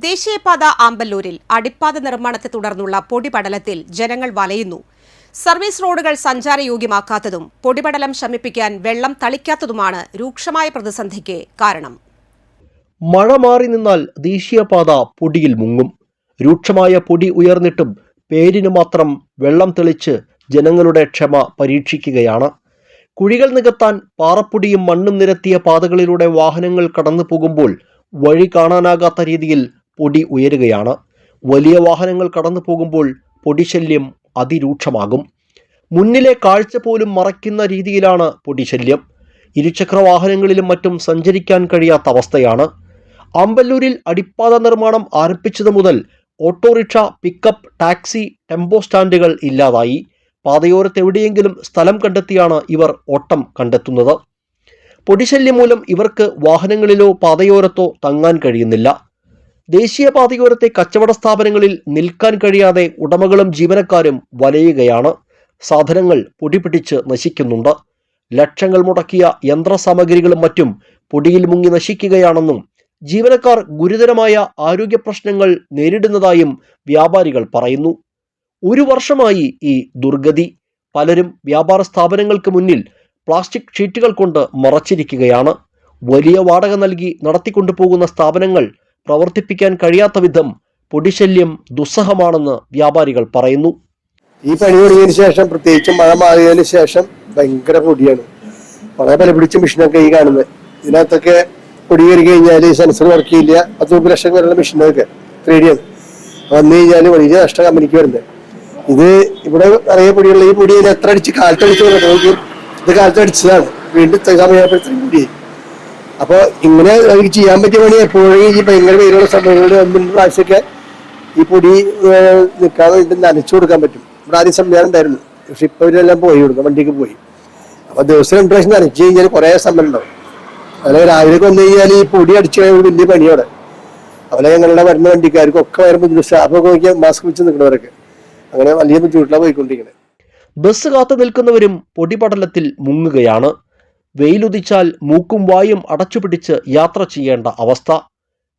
ദേശീയപാത ആമ്പല്ലൂരിൽ അടിപ്പാത നിർമ്മാണത്തെ തുടർന്നുള്ള പൊടിപടലത്തിൽ ജനങ്ങൾ വലയുന്നു. സർവീസ് റോഡുകൾ സഞ്ചാരയോഗ്യമാക്കാത്തതും പൊടിപടലം ശമിപ്പിക്കാൻ വെള്ളം തളിക്കാത്തതുമാണ് രൂക്ഷമായ പ്രതിസന്ധിക്ക് കാരണം. മഴ മാറി നിന്നാൽ ദേശീയപാത പൊടിയിൽ മുങ്ങും. രൂക്ഷമായ പൊടി ഉയർന്നിട്ടും പേരിന് മാത്രം വെള്ളം തെളിച്ച് ജനങ്ങളുടെ ക്ഷമ പരീക്ഷിക്കുകയാണ്. കുഴികൾ നികത്താൻ പാറപ്പൊടിയും മണ്ണും നിരത്തിയ പാതകളിലൂടെ വാഹനങ്ങൾ കടന്നു പോകുമ്പോൾ വഴി കാണാനാകാത്ത രീതിയിൽ പൊടി ഉയരുകയാണ്. വലിയ വാഹനങ്ങൾ കടന്നു പോകുമ്പോൾ പൊടിശല്യം അതിരൂക്ഷമാകും. മുന്നിലെ കാഴ്ച പോലും മറയ്ക്കുന്ന രീതിയിലാണ് പൊടിശല്യം. ഇരുചക്ര വാഹനങ്ങളിലും മറ്റും സഞ്ചരിക്കാൻ കഴിയാത്ത അവസ്ഥയാണ്. ആമ്പല്ലൂരിൽ അടിപ്പാത നിർമ്മാണം ആരംഭിച്ചത് മുതൽ ഓട്ടോറിക്ഷ, പിക്കപ്പ്, ടാക്സി, ടെമ്പോ സ്റ്റാൻഡുകൾ ഇല്ലാതായി. പാതയോരത്ത് എവിടെയെങ്കിലും സ്ഥലം കണ്ടെത്തിയാണ് ഇവർ ഓട്ടം കണ്ടെത്തുന്നത്. പൊടിശല്യം മൂലം ഇവർക്ക് വാഹനങ്ങളിലോ പാതയോരത്തോ തങ്ങാൻ കഴിയുന്നില്ല. ദേശീയപാതയോരത്തെ കച്ചവട സ്ഥാപനങ്ങളിൽ നിൽക്കാൻ കഴിയാതെ ഉടമകളും ജീവനക്കാരും വലയുകയാണ്. സാധനങ്ങൾ പൊടി പിടിച്ച് നശിക്കുന്നുണ്ട്. ലക്ഷങ്ങൾ മുടക്കിയ യന്ത്രസാമഗ്രികളും മറ്റും പൊടിയിൽ മുങ്ങി നശിക്കുകയാണെന്നും ജീവനക്കാർ ഗുരുതരമായ ആരോഗ്യ പ്രശ്നങ്ങൾ നേരിടുന്നതായും വ്യാപാരികൾ പറയുന്നു. 1 വർഷമായി ഈ ദുർഗതി. പലരും വ്യാപാര സ്ഥാപനങ്ങൾക്ക് മുന്നിൽ പ്ലാസ്റ്റിക് ഷീറ്റുകൾ കൊണ്ട് മറച്ചിരിക്കുകയാണ്. വലിയ വാടക നൽകി നടത്തിക്കൊണ്ടുപോകുന്ന സ്ഥാപനങ്ങൾ പ്രവർത്തിപ്പിക്കാൻ കഴിയാത്ത വിധം പൊടിശല്യം ദുസ്സഹമാണെന്ന് വ്യാപാരികൾ പറയുന്നു. ഈ പണി തുടങ്ങിയതിനു ശേഷം, പ്രത്യേകിച്ചും മഴ മാറിയതിനു ശേഷം ഭയങ്കര പൊടിയാണ്. വളരെ വില പിടിച്ച മെഷീനൊക്കെ ഈ കാണുന്നത്. ഇതിനകത്തൊക്കെ പൊടി കയറി കഴിഞ്ഞാൽ സെൻസർ വർക്ക് ചെയ്യില്ല. 10-30 ലക്ഷം വരെയുള്ള മെഷീനൊക്കെ 3D വന്നു കഴിഞ്ഞാൽ വലിയ നഷ്ടം കമ്പനിക്ക് വരുന്നത്. ഇത് ഇവിടെ നിറയെ പൊടിയുള്ള ഈ പൊടി എത്ര അടിച്ച് കാലത്തടിച്ച് നോക്കും. ഇത് കാലത്തടിച്ചതാണ്. വീണ്ടും സമയപ്പോഴത്തേക്കും പൊടിയായി. അപ്പോൾ ഇങ്ങനെ എനിക്ക് ചെയ്യാൻ പറ്റിയ പണി എപ്പോഴും ഈ ഭയങ്കര വെയിലുള്ള സമയങ്ങളിൽ 1-2 പ്രാവശ്യമൊക്കെ ഈ പൊടി നിൽക്കാൻ വേണ്ടി നനച്ചു കൊടുക്കാൻ പറ്റും. ഇവിടെ ആദ്യം സംവിധാനം ഉണ്ടായിരുന്നു. പക്ഷെ ഇപ്പൊ ഇവരെല്ലാം പോയി കൊടുക്കാം, വണ്ടിക്ക് പോയി. അപ്പൊ ദിവസം 2 പ്രാവശ്യം നനച്ചു കഴിഞ്ഞാൽ കുറെ സമയം ഉണ്ടാവും. അതുപോലെ രാവിലെ വന്നു കഴിഞ്ഞാൽ ഈ പൊടി അടിച്ചു കഴിഞ്ഞാൽ വലിയ പണിയോടെ. അതുപോലെ ഞങ്ങളുടെ വരുന്ന വണ്ടിക്കാർക്കും ഒക്കെ വരുമ്പോൾ സ്റ്റാഫൊക്കെ നോക്കിയാൽ മാസ്ക് വെച്ച് നിൽക്കുന്നവരൊക്കെ അങ്ങനെ വലിയ ബുദ്ധിമുട്ടിലാണ് പോയിക്കൊണ്ടിരിക്കുന്നത്. ബസ് കാത്തു നിൽക്കുന്നവരും പൊടിപടലത്തിൽ മുങ്ങുകയാണ്. വെയിലുദിച്ചാൽ മൂക്കും വായും അടച്ചുപിടിച്ച് യാത്ര ചെയ്യേണ്ട അവസ്ഥ.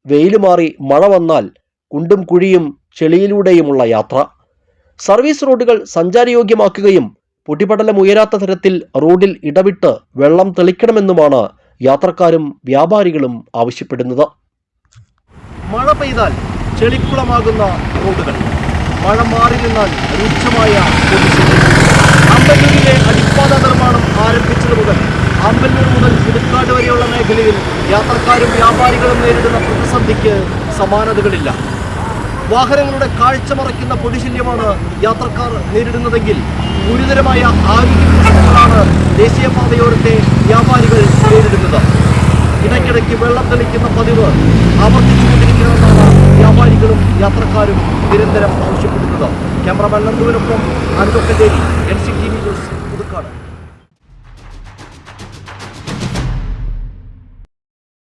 വെയില് മാറി മഴ വന്നാൽ കുണ്ടും കുഴിയും ചെളിയിലൂടെയുമുള്ള യാത്ര. സർവീസ് റോഡുകൾ സഞ്ചാരയോഗ്യമാക്കുകയും പൊടിപടലം ഉയരാത്ത തരത്തിൽ റോഡിൽ ഇടവിട്ട് വെള്ളം തെളിക്കണമെന്നുമാണ് യാത്രക്കാരും വ്യാപാരികളും ആവശ്യപ്പെടുന്നത്. മഴ പെയ്താൽ ചെളിക്കുളമാകുന്ന റോഡുകൾ, മഴ മാറി നിന്നാൽ രൂക്ഷമായ പൊടിശല്യം. ആമ്പല്ലൂരിലെ അടിപ്പാത നിർമ്മാണം ആരംഭിച്ചത് മുതൽ ആമ്പല്ലൂർ മുതൽ പുതുക്കാട് വരെയുള്ള മേഖലയിൽ യാത്രക്കാരും വ്യാപാരികളും നേരിടുന്ന പ്രതിസന്ധിക്ക് സമാനതകളില്ല. വാഹനങ്ങളുടെ കാഴ്ച മറയ്ക്കുന്ന പൊടിശല്യമാണ് യാത്രക്കാർ നേരിടുന്നതെങ്കിൽ ഗുരുതരമായ ആരോഗ്യ പ്രശ്നങ്ങളാണ് ദേശീയപാതയോരത്തെ വ്യാപാരികൾ നേരിടുന്നത്. ഇടയ്ക്കിടയ്ക്ക് വെള്ളം തെളിക്കുന്ന പതിവ് ആവർത്തിച്ചുകൊണ്ടിരിക്കണമെന്നാണ് വ്യാപാരികളും യാത്രക്കാരും നിരന്തരം ആവശ്യപ്പെടുന്നത്. ക്യാമറമാൻ നന്ദുവിനൊപ്പം അൻഡോക്കഞ്ചേരി, NCTV ന്യൂസ്.